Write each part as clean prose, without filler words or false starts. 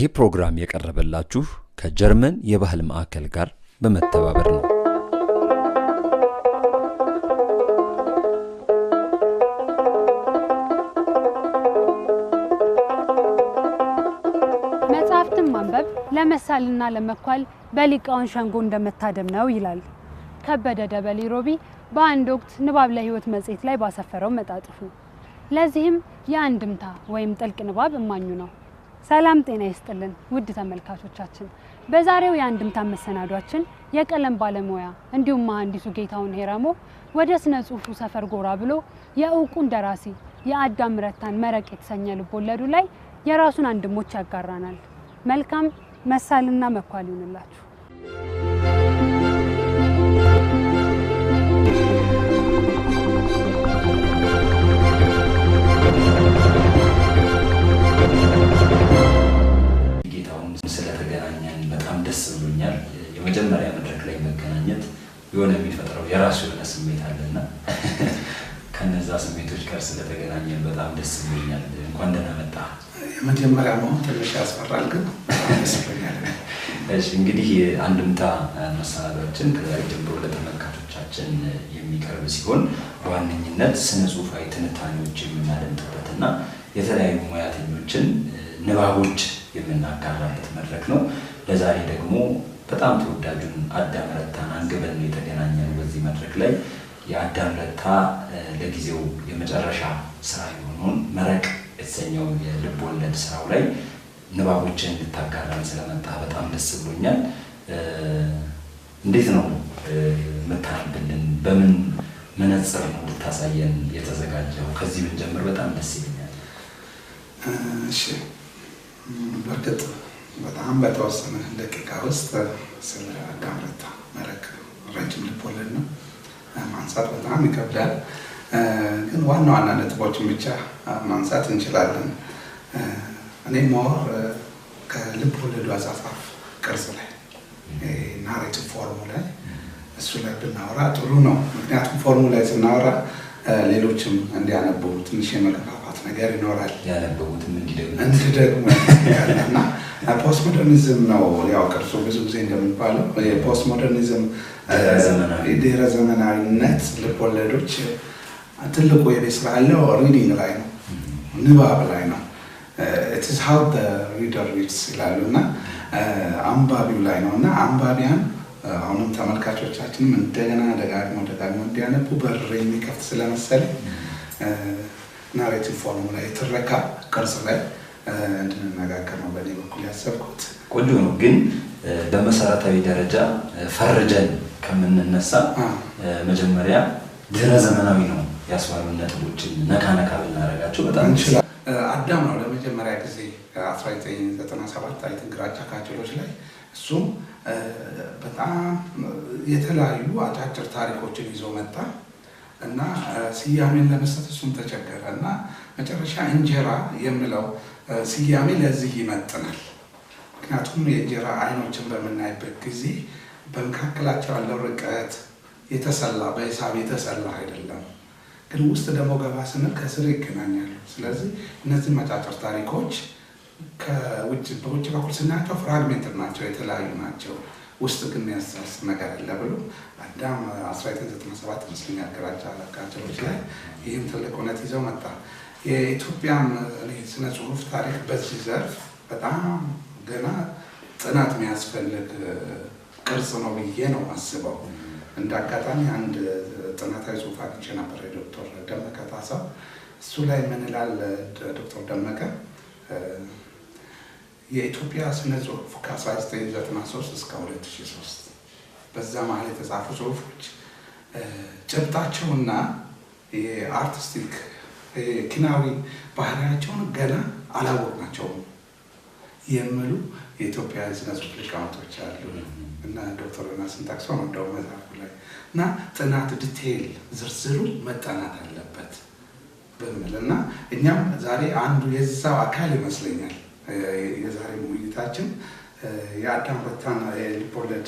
ይህ ፕሮግራም የቀረበላችሁ ከጀርመን የባህል ማዕከል ጋር በመተባበር ነው። መጽሐፍትን ማንበብ ለመሳልና ለመኳል በሊቃውን ሸንጎ እንደመታደም ነው ይላል ከበደ ደበሌ ሮቢ በአንድ ወቅት ንባብ ለህይወት መጽሔት ላይ ባሰፈረው መጣጥፉ። ለዚህም የአንድምታ ወይም ጥልቅ ንባብ እማኙ ነው። ሰላም ጤና ይስጥልን ውድ ተመልካቾቻችን፣ በዛሬው የአንድምታ መሰናዷችን የቀለም ባለሙያ እንዲሁም መሐንዲሱ ጌታውን ሄራሞ ወደ ስነ ጽሁፉ ሰፈር ጎራ ብሎ የእውቁን ደራሲ የአዳም ረታን መረቅ የተሰኘ ልቦለዱ ላይ የራሱን አንድሞች ያጋራናል። መልካም መሳልና መኳል ይሁንላችሁ። ደስብሎኛል። የመጀመሪያ መድረክ ላይ መገናኘት የሆነ የሚፈጥረው የራሱ የሆነ ስሜት አለና ከነዛ ስሜቶች ጋር ስለተገናኘን በጣም ደስ ብሎኛል። እንኳን ደህና መጣ። የመጀመሪያ መሆን ትንሽ ያስፈራል ግን ደስ ብሎኛል። እሺ እንግዲህ አንድምታ መሰናዷችን ከዛሬ ጀምሮ ለተመልካቾቻችን የሚቀርብ ሲሆን በዋነኝነት ስነ ጽሁፋዊ ትንታኔዎች የምናደምጥበትና የተለያዩ ሙያተኞችን ንባቦች የምናጋራበት መድረክ ነው። ለዛሬ ደግሞ በጣም ተወዳጁን አዳም ረታን አንግበን የተገናኘነው በዚህ መድረክ ላይ የአዳም ረታ ለጊዜው የመጨረሻ ስራ የሆነውን መረቅ የተሰኘው የልብ ወለድ ስራው ላይ ንባቦችን እንድታጋራን ስለመጣ በጣም ደስ ብሎኛል። እንዴት ነው መታንብልን? በምን መነጽር ነው ልታሳየን የተዘጋጀው? ከዚህ ብንጀምር በጣም ደስ ይለኛል። እሺ በርግጥ በጣም በተወሰነ ደቂቃ ውስጥ ስለ አዳም ረታ መረቅ ረጅም ልቦለድ ነው ማንሳት በጣም ይከብዳል። ግን ዋና ዋና ነጥቦችን ብቻ ማንሳት እንችላለን። እኔ ሞር ከልብ ወለዱ አጻጻፍ ቅርጽ ላይ ናሬቲቭ ፎርሙ ላይ እሱ ላይ ብናወራ ጥሩ ነው። ምክንያቱም ፎርሙ ላይ ስናወራ ሌሎችም እንዲያነቡ ትንሽ የመገፋፋት ነገር ይኖራል። ያነበቡትም እንዲደግሙ ያለና ፖስት ሞደርኒዝም ነው ያው ቅርጹ ብዙ ጊዜ እንደሚባለው የፖስት ሞደርኒዝም ድህረ ዘመናዊነት ልብ ወለዶች ትልቁ የቤት ስራ ያለው ሪዲንግ ላይ ነው፣ ንባብ ላይ ነው። it is how the reader reads ይላሉና አንባቢው ላይ ነውና አንባቢያን አሁንም ተመልካቾቻችንም እንደገና ደጋግሞ እንዲያነቡ በር የሚከፍት ስለመሰለ ናሬቲቭ ፎርሙ ላይ ትረካ ቅርጽ ላይ እንድንነጋገር ነው በእኔ በኩል ያሰብኩት። ቆንጆ ነው። ግን በመሰረታዊ ደረጃ ፈርጀን ከምንነሳ መጀመሪያ ድህረ ዘመናዊ ነው ያስባሉ ነጥቦችን ነካ ብናደርጋቸው በጣም እንችላለን። አዳም ነው ለመጀመሪያ ጊዜ 1997 አይተን ግራጫ ካቸሎች ላይ እሱም በጣም የተለያዩ አጫጭር ታሪኮችን ይዞ መጣ እና ስያሜን ለመስጠት እሱም ተቸገረ እና መጨረሻ እንጀራ የሚለው ስያሜ ለዚህ ይመጥናል። ምክንያቱም የእንጀራ አይኖችን በምናይበት ጊዜ በመካከላቸው ያለው ርቀት የተሰላ በሂሳብ የተሰላ አይደለም፣ ግን ውስጥ ደግሞ ገባ ስንል ከስር ይገናኛሉ። ስለዚህ እነዚህ አጫጭር ታሪኮች በውጭ በኩል ስናያቸው ፍራግሜንት ናቸው፣ የተለያዩ ናቸው፣ ውስጥ ግን ያስተሳስር ነገር አለ ብሎ አዳም 1997 መስለኛል ግራጫ ካቸሎች ላይ ይህም ትልቅ እውነት ይዘው መጣ። የኢትዮጵያም ስነ ጽሁፍ ታሪክ በዚህ ዘርፍ በጣም ገና ጥናት የሚያስፈልግ ቅርጽ ነው ብዬ ነው አስበው። እንደ አጋጣሚ አንድ ጥናታዊ ጽሁፍ አግኝቼ ነበር የዶክተር ደመቀ ታሳው። እሱ ላይ ምን ይላል ዶክተር ደመቀ የኢትዮጵያ ስነ ጽሁፍ ከ1993 እስከ 2003 በዛ መሀል የተጻፉ ጽሁፎች ጭብጣቸውና የአርቲስቲክ ኪናዊ ባህሪያቸውን ገና አላወቅናቸውም የሚሉ የኢትዮጵያ ስነ ጽሁፍ ሊቃውንቶች አሉ እና ዶክተር ዮናስን ጠቅሰው ነው እንደው መጽሐፉ ላይ እና ጥናት ዲቴይል ዝርዝሩ መጠናት አለበት በሚል እና እኛም ዛሬ አንዱ የዛው አካል ይመስለኛል የዛሬ ውይይታችን የአዳም ረታን የልብ ወለድ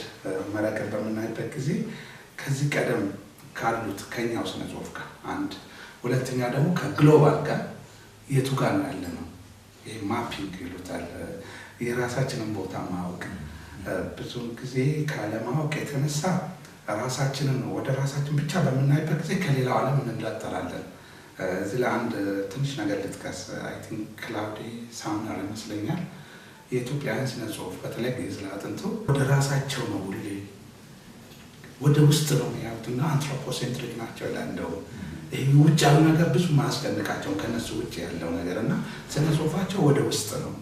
መረቅን በምናይበት ጊዜ ከዚህ ቀደም ካሉት ከኛው ስነ ጽሁፍ ጋር አንድ፣ ሁለተኛ ደግሞ ከግሎባል ጋር የቱ ጋር ነው ያለነው? ይሄ ማፒንግ ይሉታል የራሳችንን ቦታ ማወቅ ብዙ ጊዜ ካለማወቅ የተነሳ ራሳችንን ወደ ራሳችን ብቻ በምናይበት ጊዜ ከሌላው ዓለም እንላጠራለን። እዚህ ላይ አንድ ትንሽ ነገር ልጥቀስ። አይ ቲንክ ክላውዲ ሳምናር ይመስለኛል የኢትዮጵያውያን ስነ ጽሁፍ በተለይ ግዕዝ አጥንቶ ወደ ራሳቸው ነው ሁሌ ወደ ውስጥ ነው ያሉትና አንትሮፖሴንትሪክ ናቸው ይላለው። ይሄ ውጫዊ ነገር ብዙ ማስደንቃቸው ከነሱ ውጭ ያለው ነገርና ስነ ጽሁፋቸው ወደ ውስጥ ነው።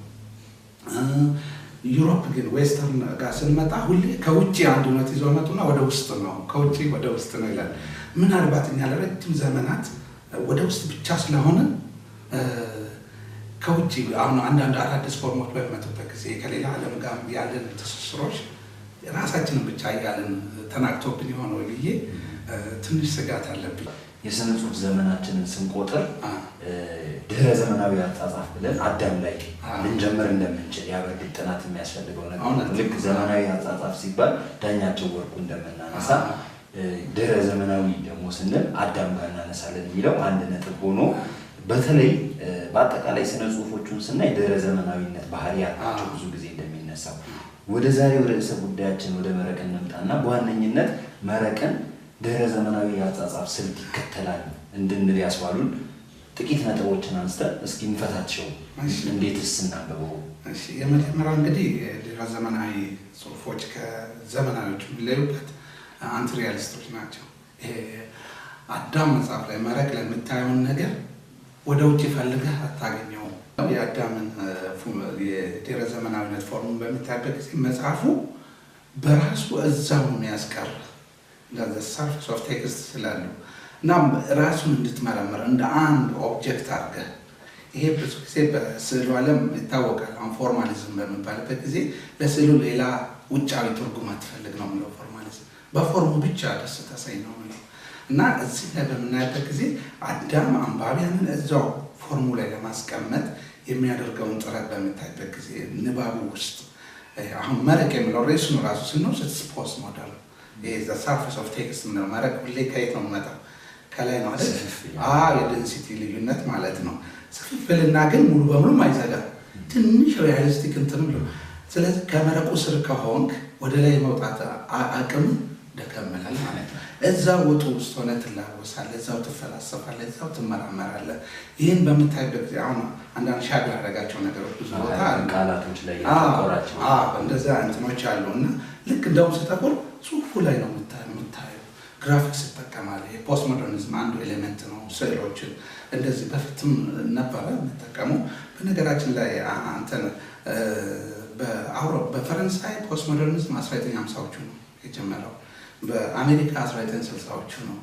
ዩሮፕ ግን ዌስተርን ጋር ስንመጣ ሁሌ ከውጭ አንድ ነው ይዘው መጡና ወደ ውስጥ ነው ከውጭ ወደ ውስጥ ነው ይላል። ምናልባት እኛ ለረጅም ዘመናት ወደ ውስጥ ብቻ ስለሆነ ከውጭ አሁን አንዳንድ አዳዲስ ፎርሞች በሚመጡበት ጊዜ ከሌላ ዓለም ጋር ያለን ትስስሮች ራሳችንን ብቻ ያለን ተናግቶብን የሆነው ብዬ ትንሽ ስጋት አለብኝ። የስነ ጽሁፍ ዘመናችንን ስንቆጥር ድህረ ዘመናዊ አጻጻፍ ብለን አዳም ላይ ልንጀምር እንደምንችል ያበርግጥ ጥናት የሚያስፈልገው ነገር ልክ ዘመናዊ አጻጻፍ ሲባል ዳኛቸው ወርቁ እንደምናነሳ ድህረ ዘመናዊ ደግሞ ስንል አዳም ጋር እናነሳለን የሚለው አንድ ነጥብ ሆኖ በተለይ በአጠቃላይ ስነ ጽሁፎቹን ስናይ ድህረ ዘመናዊነት ባህሪያቸው ብዙ ጊዜ እንደሚነሳው ወደ ዛሬው ርዕሰ ጉዳያችን ወደ መረቅን እንምጣና በዋነኝነት መረቅን ድህረ ዘመናዊ አጻጻፍ ስልት ይከተላል እንድንል ያስባሉን ጥቂት ነጥቦችን አንስተን እስኪ እንፈታቸው። እንዴትስ እናንበበው? እሺ የመጀመሪያው እንግዲህ ድህረ ዘመናዊ ጽሁፎች ከዘመናዊዎች የሚለዩበት አንትሪያሊስቶች ናቸው። ይሄ አዳም መጽሐፍ ላይ መረቅ ላይ የምታየውን ነገር ወደ ውጭ ፈልገህ አታገኘውም። የአዳምን የድህረ ዘመናዊነት ፎርሙን በምታይበት ጊዜ መጽሐፉ በራሱ እዛው ነው ያስቀር ለዘ ሰርፌስ ኦፍ ቴክስት ስላሉ እና ራሱን እንድትመረምር እንደ አንድ ኦብጀክት አድርገህ ይሄ ብዙ ጊዜ በስዕሉ ዓለም ይታወቃል። አሁን ፎርማሊዝም በሚባልበት ጊዜ ለስዕሉ ሌላ ውጫዊ ትርጉም አትፈልግ ነው የሚለው ፎርማሊዝም በፎርሙ ብቻ ደስ ተሰኝ ነው የሚለው እና እዚህ ላይ በምናይበት ጊዜ አዳም አንባቢያንን እዛው ፎርሙ ላይ ለማስቀመጥ የሚያደርገውን ጥረት በምታይበት ጊዜ ንባቡ ውስጥ አሁን መረቅ የሚለው ሬሱን ራሱ ስንወስድ ፖስት ሞደርን ይሄ ዘ ሰርፌስ ኦፍ ቴክስት ነው። መረቅ ሁሌ ከየት ነው የሚመጣው? ከላይ ነው አይደል? የዴንሲቲ ልዩነት ማለት ነው። ስፍፍልና ግን ሙሉ በሙሉ አይዘጋም። ትንሽ ሪያሊስቲክ እንትን ነው። ስለዚህ ከመረቁ ስር ከሆንክ ወደ ላይ መውጣት አቅም ደከመላል ማለት ነው። እዛው ወጡ ውስጥ ሆነ ትላወሳለህ፣ እዛው ትፈላሰፋለህ፣ እዛው ትመራመራለህ። ይህን በምታይበት ጊዜ አሁን አንዳንድ ሻግላ ያደረጋቸው ነገሮች ብዙ ቦታ ቃላቶች ላይ ያተኮራቸው እንደዛ እንትኖች አሉ እና ልክ እንደውም ስተቆር ጽሁፉ ላይ ነው የምታየው። ግራፊክስ ይጠቀማል። የፖስት ሞደርኒዝም አንዱ ኤሌመንት ነው። ስዕሎችን እንደዚህ በፊትም ነበረ የምጠቀሙ። በነገራችን ላይ አንተን በፈረንሳይ ፖስት ሞደርኒዝም 1950ዎቹ ነው የጀመረው። በአሜሪካ 1960ዎቹ ነው።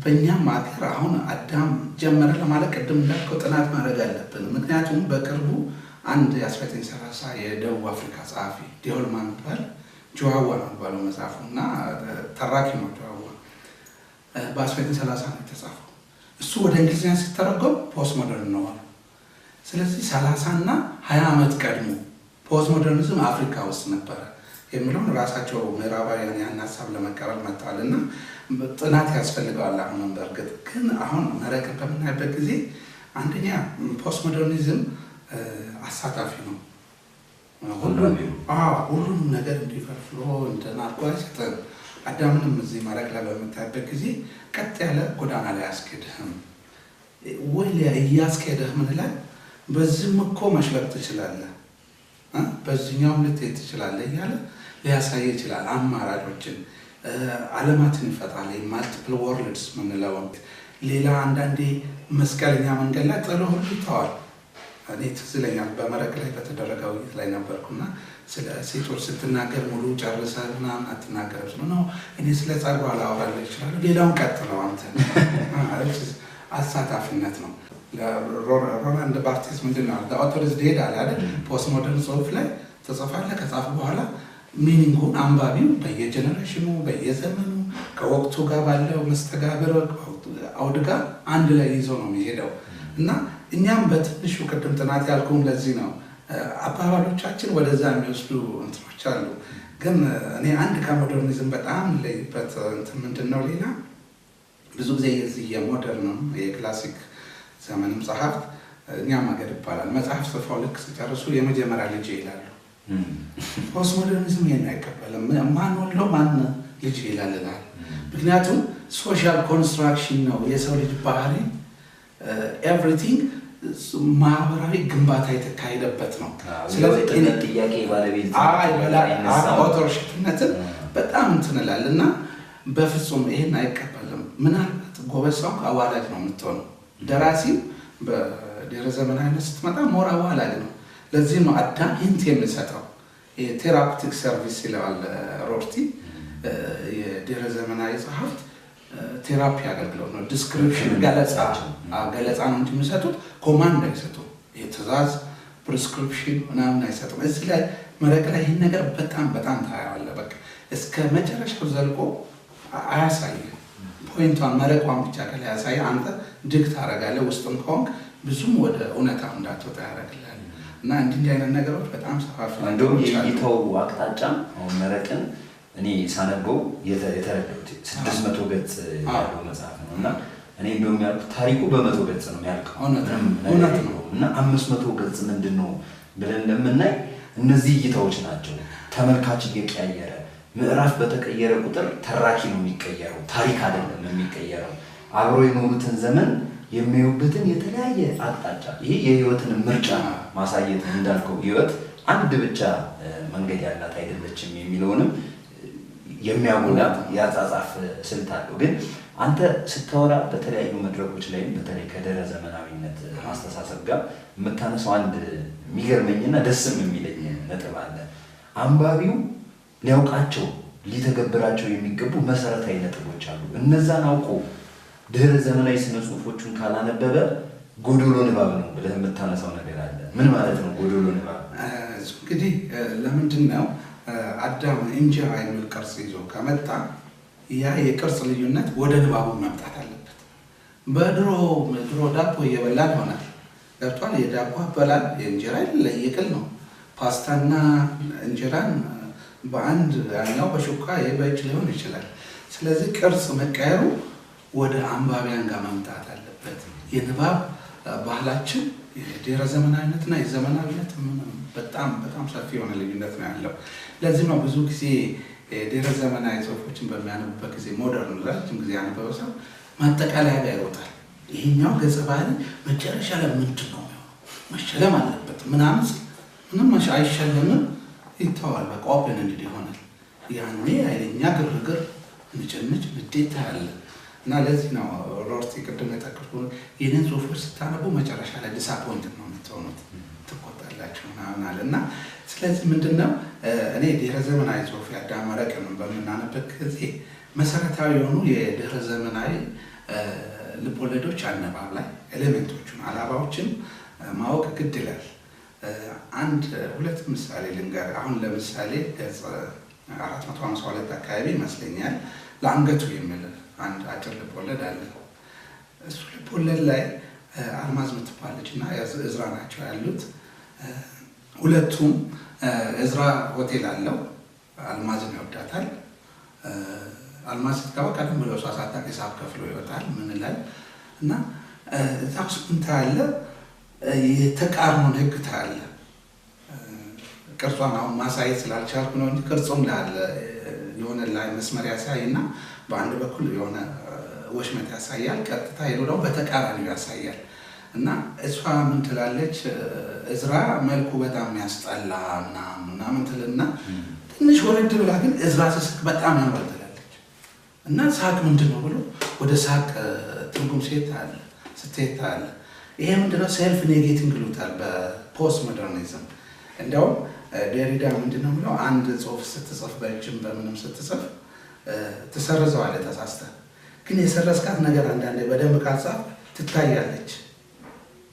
በእኛም ሀገር አሁን አዳም ጀመረ ለማለት ቅድም እንዳልከው ጥናት ማድረግ አለብን። ምክንያቱም በቅርቡ አንድ የ1930 የደቡብ አፍሪካ ጸሐፊ ዲሆልማን ይባል ጆዋዋ ነው የሚባለው መጽሐፉ እና ተራኪ ነው። ጆዋዋ በ1930 ነው የተጻፈው። እሱ ወደ እንግሊዝኛ ሲተረጎም ፖስት ሞደርን ነው አለ። ስለዚህ 30 እና 20 ዓመት ቀድሞ ፖስት ሞደርኒዝም አፍሪካ ውስጥ ነበረ የሚለውን ራሳቸው ምዕራባውያን ያን ሀሳብ ለመቀበል መጥተዋል እና ጥናት ያስፈልገዋል። አሁንም በእርግጥ ግን አሁን መረቅ በምናይበት ጊዜ አንደኛ ፖስት ሞደርኒዝም አሳታፊ ነው። ሁሉንም ነገር እንዲፈልፍሎ እንደናርጎ አይሰጥም። አዳምንም እዚህ መረቅ ላይ በምታይበት ጊዜ ቀጥ ያለ ጎዳና ላይ አያስኬድህም ወይ እያስኬድህ ምን ላይ በዚህም እኮ መሽለቅ ትችላለህ፣ በዚህኛውም ልትሄድ ትችላለህ እያለ ሊያሳይ ይችላል። አማራጮችን ዓለማትን ይፈጥራል። ማልቲፕል ወርልድስ ምንለውን ሌላ አንዳንዴ መስቀለኛ መንገድ ላይ ጥሎ ሁሉ ይተዋል። እኔ ትዝ ይለኛል በመረቅ ላይ በተደረገ ውይይት ላይ ነበርኩና ስለ ሴቶች ስትናገር ሙሉ ጨርሰህ ምናምን አትናገርም ስለ ነው። እኔ ስለ ጸጉሯ ላወራልህ እችላለሁ፣ ሌላውን ቀጥለው አንተ። አሳታፊነት ነው። ሮላንድ ባርቴስ ምንድን ነው አውቶርስ ዴድ አለ አይደል? ፖስት ሞደርን ጽሁፍ ላይ ተጽፋለህ። ከጻፉ በኋላ ሚኒንጉን አንባቢው በየጀነሬሽኑ በየዘመኑ ከወቅቱ ጋር ባለው መስተጋብር አውድ ጋር አንድ ላይ ይዞ ነው የሚሄደው እና እኛም በትንሹ ቅድም ጥናት ያልኩም ለዚህ ነው አባባሎቻችን ወደዛ የሚወስዱ እንትኖች አሉ። ግን እኔ አንድ ከሞደርኒዝም በጣም ለይበት እንትን ምንድን ነው ሌላ ብዙ ጊዜ የዚህ የሞደርን የክላሲክ ዘመንም ጸሐፍት እኛም ሀገር ይባላል መጽሐፍ ጽፈው ልክ ሲጨርሱ የመጀመሪያ ልጅ ይላሉ። ፖስት ሞደርኒዝም ይሄን አይቀበልም። ማን ወልዶ ማን ልጅ ይላልናል። ምክንያቱም ሶሻል ኮንስትራክሽን ነው የሰው ልጅ ባህሪ ኤቭሪቲንግ ማህበራዊ ግንባታ የተካሄደበት ነው። ስለዚህ ጥያቄ ባለቤት ኦቶርሽፕነትን በጣም እንትንላል እና በፍጹም ይሄን አይቀበልም። ምናልባት ጎበዝ ሰው አዋላጅ ነው የምትሆነው። ደራሲው በድህረ ዘመናዊነት ስትመጣ ሞር አዋላጅ ነው። ለዚህ ነው አዳም ሂንት የሚሰጠው የቴራፒቲክ ሰርቪስ ይለዋል ሮርቲ። የድህረ ዘመናዊ ጸሐፍት ቴራፒ አገልግሎት ነው። ዲስክሪፕሽን ገለጻ ነው እንጂ የሚሰጡት ኮማንድ አይሰጡም። የትእዛዝ ፕሪስክሪፕሽን ምናምን አይሰጡም። እዚህ ላይ መረቅ ላይ ይህን ነገር በጣም በጣም ታየዋለህ። በቃ እስከ መጨረሻው ዘልቆ አያሳይም። ፖይንቷን መረቋን ብቻ ከላይ ያሳይ። አንተ ድግ ታደርጋለህ። ውስጥም ከሆንክ ብዙም ወደ እውነታው እንዳትወጣ ያደርግልሃል። እና እንዲህ አይነት ነገሮች በጣም ሰፋፊ እንደውም የይተው አቅጣጫ አሁን መረቅን እኔ ሳነበው የተረዳሁት 600 ገጽ ያለው መጽሐፍ ነው እና እኔ እንደውም ያልኩት ታሪኩ በ100 ገጽ ነው የሚያልቀው። እውነት ነው። እና 500 ገጽ ምንድነው ብለን እንደምናይ እነዚህ እይታዎች ናቸው። ተመልካች እየቀያየረ ምዕራፍ በተቀየረ ቁጥር ተራኪ ነው የሚቀየረው፣ ታሪክ አይደለም የሚቀየረው። አብሮ የኖሩትን ዘመን የሚያዩበትን የተለያየ አቅጣጫ ይሄ የህይወትን ምርጫ ማሳየት እንዳልከው ህይወት አንድ ብቻ መንገድ ያላት አይደለችም የሚለውንም የሚያጎላ ያጻጻፍ ስልት አለው። ግን አንተ ስታወራ በተለያዩ መድረኮች ላይ በተለይ ከድህረ ዘመናዊነት ማስተሳሰብ ጋር የምታነሳው አንድ የሚገርመኝና ደስም የሚለኝ ነጥብ አለ። አንባቢው ሊያውቃቸው ሊተገብራቸው የሚገቡ መሰረታዊ ነጥቦች አሉ። እነዛን አውቆ ድህረ ዘመናዊ ስነ ጽሁፎቹን ካላነበበ ጎዶሎ ንባብ ነው ብለህ የምታነሳው ነገር አለ። ምን ማለት ነው ጎዶሎ ንባብ? እንግዲህ ለምንድን ነው አዳም እንጀራ የሚል ቅርጽ ይዞ ከመጣ ያ የቅርጽ ልዩነት ወደ ንባቡ መምጣት አለበት። በድሮ ዳቦ እየበላን ሆናል ገብቷል። የዳቦ አበላል የእንጀራ ለየቅል ነው። ፓስታና እንጀራን በአንድ ያኛው በሹካ በእጅ ሊሆን ይችላል። ስለዚህ ቅርጽ መቀየሩ ወደ አንባቢያን ጋር መምጣት አለበት። የንባብ ባህላችን የድህረ ዘመናዊነትና የዘመናዊነት በጣም በጣም ሰፊ የሆነ ልዩነት ነው ያለው። ለዚህ ነው ብዙ ጊዜ ድህረ ዘመናዊ ጽሁፎችን በሚያነቡበት ጊዜ ሞደርን ረጅም ጊዜ ያነበበ ሰው ማጠቃለያ ጋር ይሮጣል። ይሄኛው ገጸ ባህሪ መጨረሻ ላይ ምንድን ነው መሸለም አለበት ምናምን ምንም አይሸለምም ይተዋል። በቃ ኦፕን እንዲህ ይሆናል። ያኔ ኃይለኛ ግርግር ንጭንጭ ንዴት ያለ እና ለዚህ ነው ሮርቲ ቅድም የጠቀስኩት ይህንን ጽሁፎች ስታነቡ መጨረሻ ላይ ዲስአፖይንት ነው የምትሆኑት፣ ትቆጣላችሁ ምናምን አለ እና ስለዚህ ምንድነው እኔ ድህረ ዘመናዊ ጽሁፍ የአዳም መረቅን በምናነበት ጊዜ መሰረታዊ የሆኑ የድህረ ዘመናዊ ልቦለዶች አነባብ ላይ ኤሌሜንቶቹን አላባዎችን ማወቅ ግድ ይላል። ሁለት ምሳሌ ልንገር። አሁን ለምሳሌ ገጽ 452 አካባቢ ይመስለኛል ለአንገቱ የሚል አንድ አጭር ልቦለድ አለ። እሱ ልቦለድ ላይ አልማዝ የምትባለች እና እዝራ ናቸው ያሉት። ሁለቱም እዝራ ሆቴል አለው፣ አልማዝን ይወዳታል። አልማዝ ስትገባ ቀደም ብሎ እሷ ሳታውቅ ሂሳብ ከፍሎ ይወጣል። ምን ይላል እና እዛ ውስጥ ምን ታያለህ? የተቃርኖን ህግ ታያለ። ቅርጿን አሁን ማሳየት ስላልቻልኩ ነው እንጂ ቅርጹም ላለ የሆነ ላይ መስመር ያሳይና በአንድ በኩል የሆነ ወሽመት ያሳያል፣ ቀጥታ ሄዶ ደግሞ በተቃራኒው ያሳያል። እና እሷ ምን ትላለች? እዝራ መልኩ በጣም ያስጠላ ምናምን ትልና ትንሽ ወረድ ብላ ግን እዝራ ስስቅ በጣም ያምራል ትላለች። እና ሳቅ ምንድን ነው ብሎ ወደ ሳቅ ትርጉም ስትሄድ ታያለ። ይሄ ምንድነው? ሴልፍ ኔጌቲንግ ይሉታል በፖስት ሞደርኒዝም። እንዲያውም ዴሪዳ ምንድነው ብለው አንድ ጽሁፍ ስትጽፍ በእጅም በምንም ስትጽፍ ትሰርዘዋለህ ተሳስተህ፣ ግን የሰረዝካት ነገር አንዳንዴ በደንብ ካልጻፍ ትታያለች።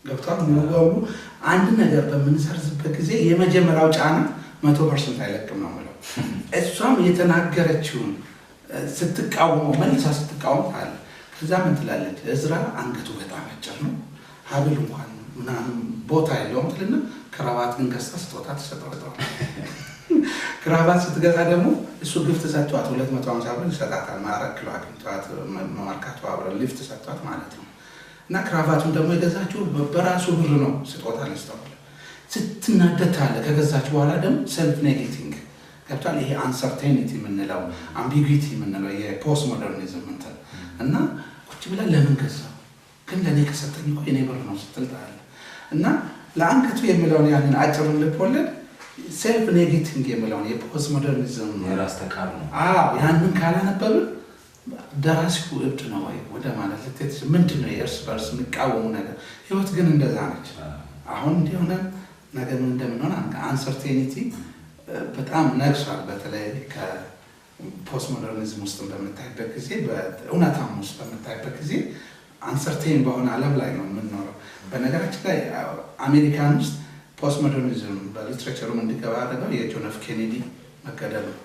ገብቷል? ሙሉ በሙሉ አንድ ነገር በምንሰርዝበት ጊዜ የመጀመሪያው ጫና 100% አይለቅም ነው የምለው። እሷም የተናገረችውን ስትቃወመው መልሳ ስትቃወም አለ። ከዛ ምን ትላለች? እዝራ አንገቱ በጣም አጭር ነው፣ ሀብል እንኳን ምናምን ቦታ የለውም ትልና ክራባት ግን ገዝታ ስጦታ ትሰጠዋል። ክራባት ስትገዛ ደግሞ እሱ ግፍት ሰጥቷት 250 ብር ይሰጣታል። 4 ኪሎ አግኝቷት መማርካቷ አብረን ሊፍት ሰጥቷት ማለት ነው። እና ክራቫቱን ደግሞ የገዛችው በራሱ ብር ነው ስጦታ ለስተዋል ስትናደታለ ከገዛችው በኋላ ደግሞ ሰልፍ ኔጌቲንግ ገብቷል ይሄ አንሰርቴኒቲ የምንለው አምቢጉዊቲ የምንለው የፖስት ሞደርኒዝም እንትን እና ቁጭ ብላ ለምን ገዛው ግን ለኔ ከሰጠኝ እኮ የኔ ብር ነው ስትል ታያለ እና ለአንገቱ የሚለውን ያንን አጭሩን ልቦለድ ሰልፍ ኔጌቲንግ የሚለውን የፖስት ሞደርኒዝም የራስ ተቃር ነው ያንን ካላነበብን ደራሲው እብድ ነው ወይ ወደ ማለት ለተት ምንድነው የእርስ በርስ የሚቃወሙ ነገር ህይወት ግን እንደዛ ነች አሁን እንዲሆነ ነገር ምን እንደምንሆን አንሰርቴኒቲ በጣም ነግሷል በተለይ ከፖስት ሞደርኒዝም ውስጥ በመታየበት ጊዜ በእውነታም ውስጥ በመታየበት ጊዜ አንሰርቴን በሆነ ዓለም ላይ ነው የምንኖረው በነገራችን ላይ አሜሪካን ውስጥ ፖስት ሞደርኒዝም በሊትሬቸሩም እንዲገባ ያደረገው የጆን ኤፍ ኬኔዲ መገደል ነው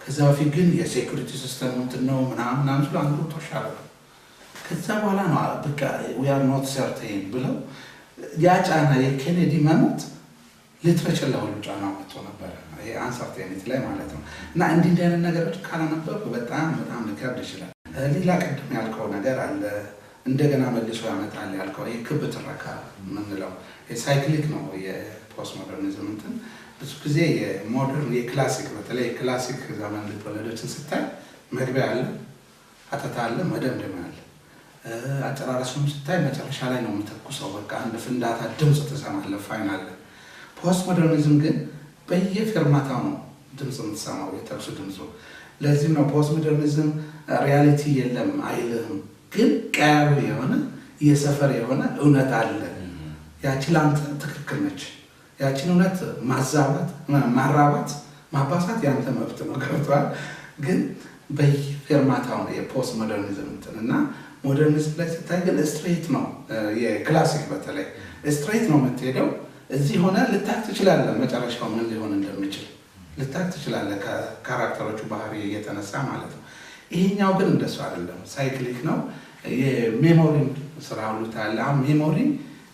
ከዛ በፊት ግን የሴኩሪቲ ሲስተም ነው ምናምን ስለ አንዱ ተሻለ ከዛ በኋላ ነው በቃ we are not certain ብለው ያጫና የኬኔዲ መሞት ሊትሬቸር ላይ ሁሉ ጫና መጥቶ ነበር ይሄ አንሰርቴኒቲ ላይ ማለት ነው እና እንዲህ አይነት ነገሮች ካላነበብ በጣም ሊከብድ ይችላል ሌላ ቀደም ያልከው ነገር አለ እንደገና መልሶ ያመጣል ያልከው ይሄ ክብ ትረካ ምንለው የሳይክሊክ ነው የፖስት ሞደርኒዝም እንትን ብዙ ጊዜ የሞደርን የክላሲክ በተለይ ክላሲክ ዘመን ልትወለዶችን ስታይ መግቢያ አለ አተታ አለ መደምደሚያ አለ አጨራረሱን ስታይ መጨረሻ ላይ ነው የምትተኩሰው በቃ አንድ ፍንዳታ ድምጽ ትሰማለህ ፋይናል ፖስት ሞደርኒዝም ግን በየፌርማታው ነው ድምጽ የምትሰማው የተኩስ ድምጹ ለዚህ ነው ፖስት ሞደርኒዝም ሪያሊቲ የለም አይልም ግን ቀያው የሆነ የሰፈር የሆነ እውነት አለ ያቺ ላንተ ትክክል ነች ያቺን እውነት ማዛባት ማራባት ማባሳት ያንተ መብት ነው ገብቷል ግን በየፌርማታው ነው የፖስት ሞደርኒዝም እና ሞደርኒዝም ላይ ስታይ ግን ስትሬት ነው የክላሲክ በተለይ ስትሬት ነው የምትሄደው እዚህ ሆነ ልታክ ትችላለህ መጨረሻው ምን ሊሆን እንደሚችል ልታክ ትችላለህ ከካራክተሮቹ ባህሪ እየተነሳ ማለት ነው ይሄኛው ግን እንደሱ አይደለም ሳይክሊክ ነው የሜሞሪ ስራ ሁሉ ታለ ሜሞሪ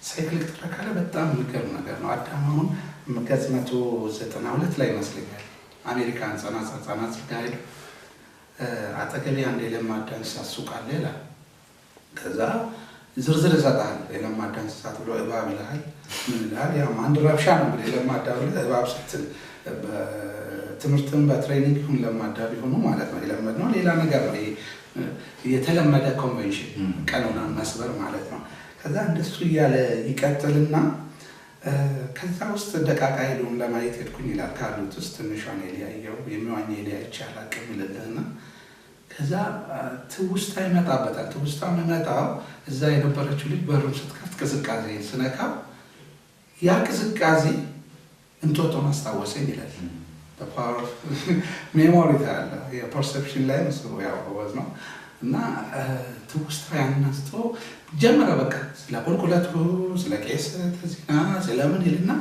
ሳይክሊክ ተካለ በጣም የሚገርም ነገር ነው አዳማውን መገጽ 192 ላይ ይመስለኛል አሜሪካን ጻናት ጋይድ አጠገቤ አንድ የለማዳን ሳሱቃለ ይላል ከዛ ዝርዝር ይሰጣል የለማዳን ሳት ብሎ እባብ ይላል ምን ይላል ያ አንድ ረብሻ ነው እንግዲህ የለማዳው እባብ ስትል በትምህርትም በትሬኒንግም ለማዳብ ሆኖ ማለት ነው የለመድነው ሌላ ነገር ነው የተለመደ ኮንቬንሽን ቀኖና መስበር ማለት ነው ከዛ እንደሱ ያለ ይቀጥልና ከዛ ውስጥ ደቃቃ ሄዱን ለማየት ሄድኩኝ ይላል ካሉት ውስጥ ትንሿን ኤሊያየው የሚዋኝ ኤሊያ ይቻላል ከሚልልና ከዛ ትውስታ ይመጣበታል ትውስታ የሚመጣው እዛ የነበረችው ልጅ በሩን ስትከፍት ቅዝቃዜ ስነካው ያ ቅዝቃዜ እንጦጦን አስታወሰኝ ይላል በፓወር ሜሞሪ ታለ የፐርሰፕሽን ላይ ነው ያው ወዝ ነው እና ትውስታ ያንስቶ ጀመረ በቃ ስለ ቁልቁለቱ ስለ ቄስ ተዚና ስለምን ይልና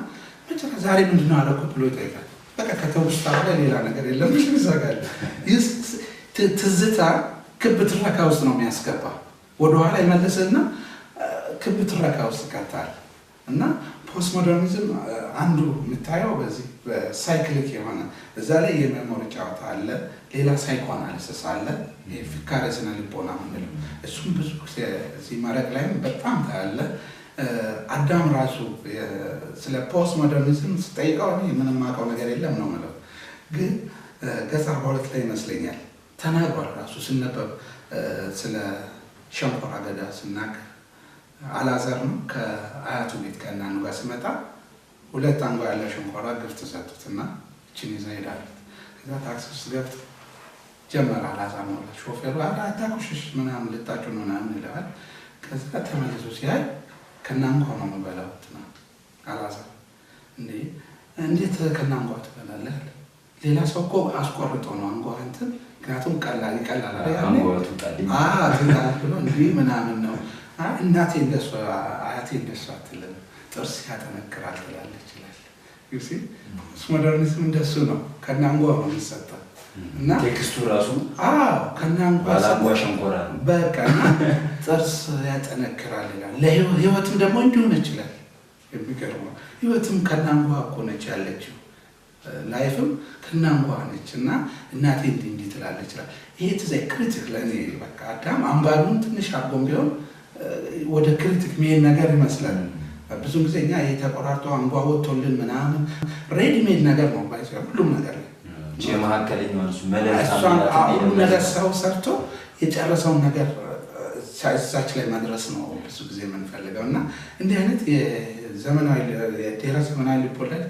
መጨረሻ ዛሬ ምንድነው አደረኩት ብሎ ይጠይቃል በቃ ከተውስታ ላይ ሌላ ነገር የለም ይዘጋል ትዝታ ክብ ትረካ ውስጥ ነው የሚያስገባ ወደ ኋላ ይመለስና ክብ ትረካ ውስጥ ይከታል እና ፖስት ሞደርኒዝም አንዱ የምታየው በዚህ በሳይክሊክ የሆነ እዛ ላይ የሜሞሪ ጫወታ አለ ሌላ ሳይኮአናሊሲስ አለ የፍካሬ ስነ ልቦና ምንለው እሱም ብዙ እዚህ መረቅ ላይም በጣም ታያለ አዳም ራሱ ስለ ፖስት ሞደርኒዝም ስጠይቀው ምንም ማውቀው ነገር የለም ነው ማለት ግን ገጽ 42 ላይ ይመስለኛል ተናግሯል ራሱ ሲነበብ ስለ ሸንኮራ አገዳ ሲናገር አላዛር ነው ከአያቱ ቤት ከእናኑ ጋር ሲመጣ ሁለት አንጓ ያለ ሸንኮራ ግፍት ሰጡትና እቺን ይዘው ሄዳሉ ከዛ ታክሲ ውስጥ ገብቶ ጀመረ አላዛር ነው ሾፌሩ አታኩሽሽ ምናምን ልጣችሁ ነው ምናምን ይላል ከዛ ተመልሶ ሲያይ ከእናንኳ ነው መበላውት ነው አላዛር እንዴት ከእናንኳ ትበላለህ ሌላ ሰው እኮ አስቆርጦ ነው አንጓ እንትን ምክንያቱም ቀላል አንጓቱ ጣልኝ ትላል ብሎ እንዲህ ምናምን ነው እናቴ እንደሷ አያቴ እንደሷ አትልም ጥርስ ያጠነክራል ትላለች ይላል ይሲ ሞደርኒዝም እንደሱ ነው ከናንጓ ነው የሚሰጠው እና ቴክስቱ ራሱ ከናንጓ ሸንኮራ በቃ ጥርስ ያጠነክራል ይላል ለህይወትም ደግሞ እንዲሁ ነች ይላል የሚገርመው ህይወትም ከናንጓ እኮ ነች ያለችው ላይፍም ከናንጓ ነች እና እናቴ እንዲህ ትላለች ይላል ይሄ ትዘክሪት ለኔ በቃ አዳም አንባሉን ትንሽ አቦም ቢሆን ወደ ክሪቲክ የሚሄድ ነገር ይመስላል። ብዙ ጊዜ እኛ የተቆራርጦ አንጓ ወጥቶልን ምናምን ሬዲ ሜድ ነገር ነው ባይዘ ሁሉም ነገር የመካከለኛው ሁሉም ነገር ሰው ሰርቶ የጨረሰውን ነገር እዛች ላይ መድረስ ነው ብዙ ጊዜ የምንፈልገው እና እንዲህ አይነት የዘመናዊ የድህረ ዘመናዊ ልቦለድ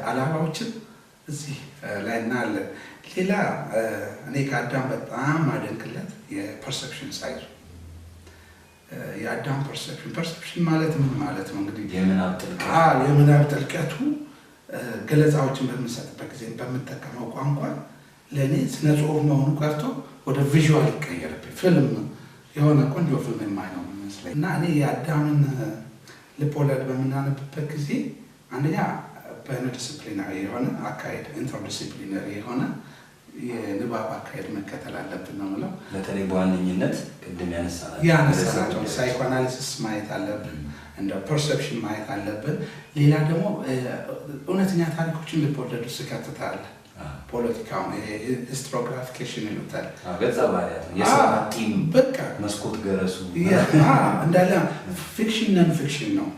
ዓላማዎችን እዚህ ላይ እናያለን። ሌላ እኔ ከአዳም በጣም ማደንቅለት የፐርሰፕሽን ሳይዙ የአዳም ፐርሰፕሽን ማለት ምን ማለት ነው? እንግዲህ የምናብ ጥልቀቱ ገለጻዎችን በምንሰጥበት ጊዜ በምንጠቀመው ቋንቋ ለእኔ ስነ ጽሁፍ መሆኑ ቀርቶ ወደ ቪዥዋል ይቀየርብኝ ፊልም የሆነ ቆንጆ ፊልም የማይ ነው የሚመስለኝ እና እኔ የአዳምን ልቦለድ በምናነብበት ጊዜ አንደኛ በኢንተርዲሲፕሊናሪ የሆነ አካሄድ ኢንተርዲሲፕሊናሪ የሆነ የንባብ አካሄድ መከተል አለብን ነው የምለው። በተለይ በዋነኝነት ቅድም ያነሳናቸው ሳይኮአናሊሲስ ማየት አለብን፣ እንደ ፐርሰፕሽን ማየት አለብን። ሌላ ደግሞ እውነተኛ ታሪኮችን ልቦለድ ውስጥ ይካተታል። ፖለቲካውን ሂስቶግራፊኬሽን ይሉታል። ገጸ ባህሪያት የሰራቲም በቃ መስኮት ገረሱ እንዳለ ፊክሽን ነን ፊክሽን ነው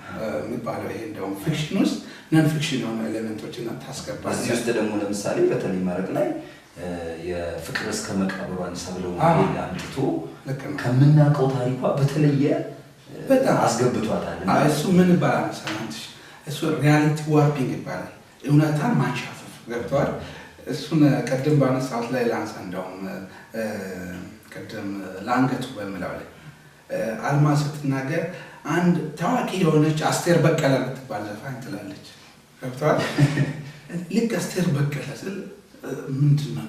የሚባለው። ይሄ እንደውም ፊክሽን ውስጥ ነን ፊክሽን የሆኑ ኤሌመንቶችን ታስገባለህ። እዚህ ውስጥ ደግሞ ለምሳሌ በተለይ መረቅ ላይ የፍቅር እስከ መቃብሯን ሰብለው አምጥቶ ከምናውቀው ታሪኳ በተለየ በጣም አስገብቷታል። እሱ ምን ይባላል መሰለህ? እሱ ሪያሊቲ ዋርፒንግ ይባላል። እውነታን ማንሻፈፍ ገብቷል። እሱን ቅድም ባነሳሁት ላይ ላንሳ። እንደውም ቅድም ለአንገቱ በሚለው ላይ አልማዝ ስትናገር አንድ ታዋቂ የሆነች አስቴር በቀለ የምትባል ዘፋኝ ትላለች። ገብቷል። ልክ አስቴር በቀለ ስል ምንድን ነው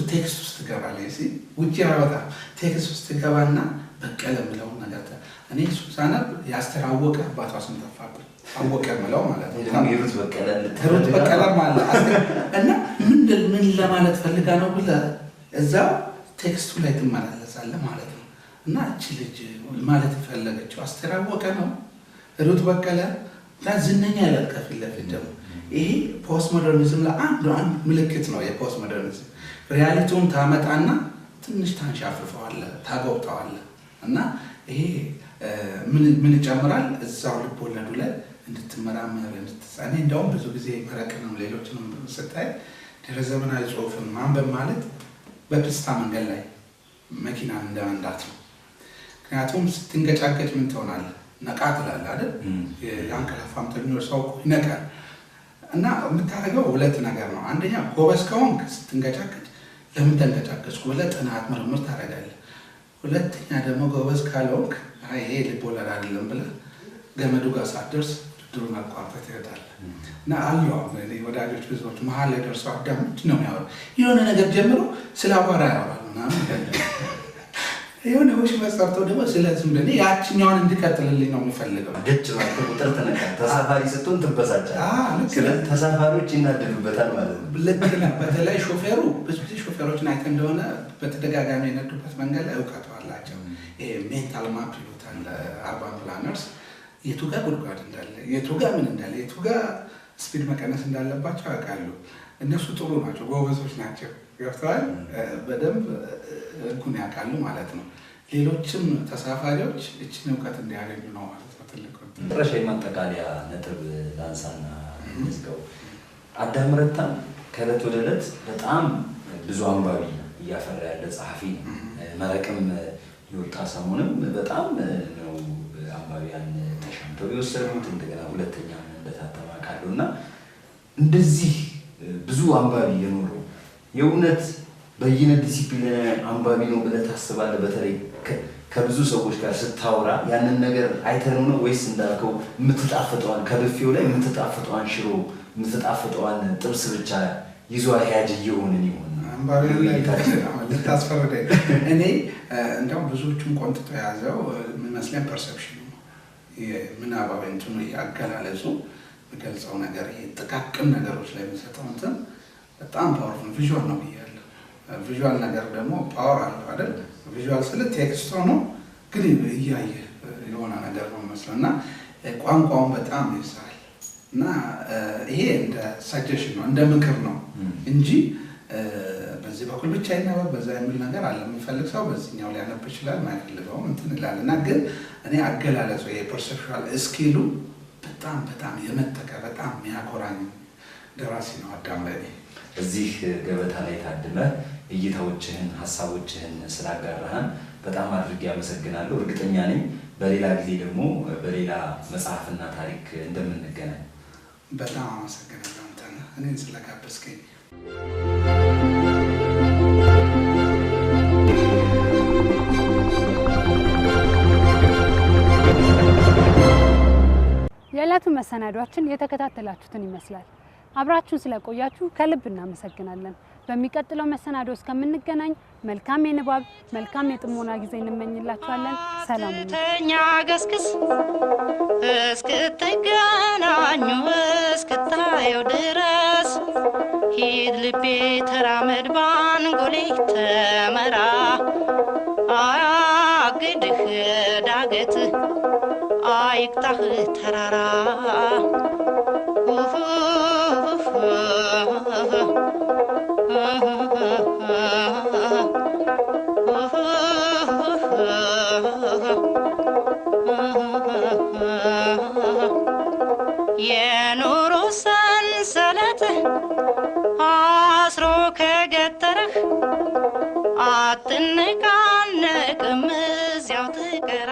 ቴክስት ውስጥ ትገባለች። ውጭ አይወጣም። ቴክስት ውስጥ ትገባና በቀለ የምለውን ነገር እኔ እሱ ሳነብ ያስተራወቀ አባቷ ስም ጠፋብኝ። አወቀ የምለው ማለት ነው። ሩት በቀለ ማለት እና ምን ለማለት ፈልጋ ነው ብለህ እዛው ቴክስቱ ላይ ትመላለሳለህ ማለት ነው። እና እቺ ልጅ ማለት የፈለገችው አስተራወቀ ነው። ሩት በቀለ ዝነኛ ያላል ከፊት ለፊት ደግሞ ይሄ ፖስት ሞደርኒዝም ለአንድ ምልክት ነው። የፖስት ሞደርኒዝም ሪያሊቲውን ታመጣና ትንሽ ታንሻፍፈዋለህ፣ ታጎብጠዋለህ እና ይሄ ምን ይጨምራል እዛው ልቦለዱ ላይ እንድትመራመር እንድትጻኔ። እንደውም ብዙ ጊዜ መረቅንም ሌሎችንም ስታይ ድህረ ዘመናዊ ጽሁፍን ማንበብ ማለት በፒስታ መንገድ ላይ መኪናን እንደመንዳት ነው። ምክንያቱም ስትንገጫገጭ ምን ትሆናለህ? ነቃ ትላለህ አይደል? የአንቀላፋም ተኛው ሰው ይነቃል። እና የምታደርገው ሁለት ነገር ነው። አንደኛ ጎበዝ ከሆንክ ስትንገጫገጭ ለምን ተንገጫገጭኩ ብለህ ጥናት ምርምር ታደርጋለህ። ሁለተኛ ደግሞ ጎበዝ ካልሆንክ ይሄ ልቦለድ አይደለም ብለህ ገመዱ ጋር ሳትደርስ ድሩን አቋርጠህ ትሄዳለህ። እና አለው ወዳጆች ብዙዎች መሀል ላይ ደርሰው አዳም ምንድን ነው የሚያወራው? የሆነ ነገር ጀምሮ ስለ አቧራ ያወራል ምናምን የሆነ ሆሽ መሰርተው ደግሞ ስለዚህ እንደኔ ያቺኛውን እንዲቀጥልልኝ ነው የሚፈልገው። ገጭ ማለት ቁጥር ተነካ ተሳፋሪ ስትሆን ትበሳጫለህ። ስለዚህ ተሳፋሪዎች ይናደዱበታል ማለት ነው። ልክ ነህ። በተለይ ሾፌሩ ብዙ ጊዜ ሾፌሮችን አይተህ እንደሆነ በተደጋጋሚ የነዱበት መንገድ ላይ እውቀቱ አላቸው። ይሄ ሜንታል ማፕ ይሉታል አርባን ፕላነርስ። የቱ ጋር ጉድጓድ እንዳለ፣ የቱ ጋር ምን እንዳለ፣ የቱ ጋር ስፒድ መቀነስ እንዳለባቸው ያውቃሉ። እነሱ ጥሩ ናቸው፣ ጎበዞች ናቸው። ገብተዋል። በደንብ ህጉን ያውቃሉ ማለት ነው። ሌሎችም ተሳፋሪዎች እችን እውቀት እንዲያገኙ ነው ማለት ነው። ትልቁ መጨረሻ የማጠቃለያ ነጥብ ላንሳና እንዝጋው። አዳም ረታ ከዕለት ወደ ዕለት በጣም ብዙ አንባቢ እያፈራ ያለ ጸሐፊ ነው። መረቅም የወጣ ሰሞንም በጣም ነው አንባቢያን ተሻምተው የወሰዱት። እንደገና ሁለተኛ እንደታተማ ቃለው እና እንደዚህ ብዙ አንባቢ የኖረው የእውነት በይነ ዲሲፕሊናሪ አንባቢ ነው ብለህ ታስባለህ? በተለይ ከብዙ ሰዎች ጋር ስታወራ ያንን ነገር አይተህ ነው ወይስ እንዳልከው የምትጣፍጠዋን ከብፌው ላይ የምትጣፍጠዋን ሽሮ የምትጣፍጠዋን ጥብስ ብቻ ይዞ አያጅ እየሆንን ይሆን? አንባቢ ላይ ልታስፈርደኝ። እኔ እንደውም ብዙዎቹን ቆንጥጦ የያዘው የሚመስለኝ ፐርሰፕሽኑ ነው። ምናባዊ እንትኑ አገላለጹ የሚገልጸው ነገር ይሄ ጥቃቅን ነገሮች ላይ የሚሰጠው እንትን በጣም ፓወርፉል ቪዥዋል ነው ብያለሁ። ቪዥዋል ነገር ደግሞ ፓወር አለው አይደል? ቪዥዋል ስለ ቴክስት ሆኖ ግን እያየ የሆነ ነገር ነው መስሎ እና ቋንቋውን በጣም ይሳል እና ይሄ እንደ ሰጀሽን ነው እንደ ምክር ነው እንጂ በዚህ በኩል ብቻ ይነበብ በዛ የሚል ነገር አለ። የሚፈልግ ሰው በዚህኛው ሊያነብ ይችላል፣ የማይፈልገው እንትን ይላል እና ግን እኔ አገላለጹ የፐርሰፕሽዋል ስኪሉ በጣም በጣም የመጠቀ በጣም የሚያኮራኝ ደራሲ ነው አዳም ላይ። እዚህ ገበታ ላይ ታድመ እይታዎችህን ሀሳቦችህን ስላጋራህን በጣም አድርጌ አመሰግናለሁ። እርግጠኛ ነኝ በሌላ ጊዜ ደግሞ በሌላ መጽሐፍና ታሪክ እንደምንገናኝ። በጣም አመሰግናለሁ አንተን እኔን ስለጋበዝከኝ። የዕለቱ መሰናዷችን የተከታተላችሁትን ይመስላል። አብራችሁን ስለቆያችሁ ከልብ እናመሰግናለን። በሚቀጥለው መሰናዶ እስከምንገናኝ መልካም የንባብ መልካም የጥሞና ጊዜ እንመኝላችኋለን። ሰላም ተኛ ገስግስ እስክትገናኙ እስክታየው ድረስ ሂድ ልቤ ተራመድ ባንጎሌ ተመራ አያግድህ ዳገት አይቅጣህ ተራራ የኑሮ ሰንሰለት አስሮ ከገተረህ አትነቃነቅም እዚያው ትቀራ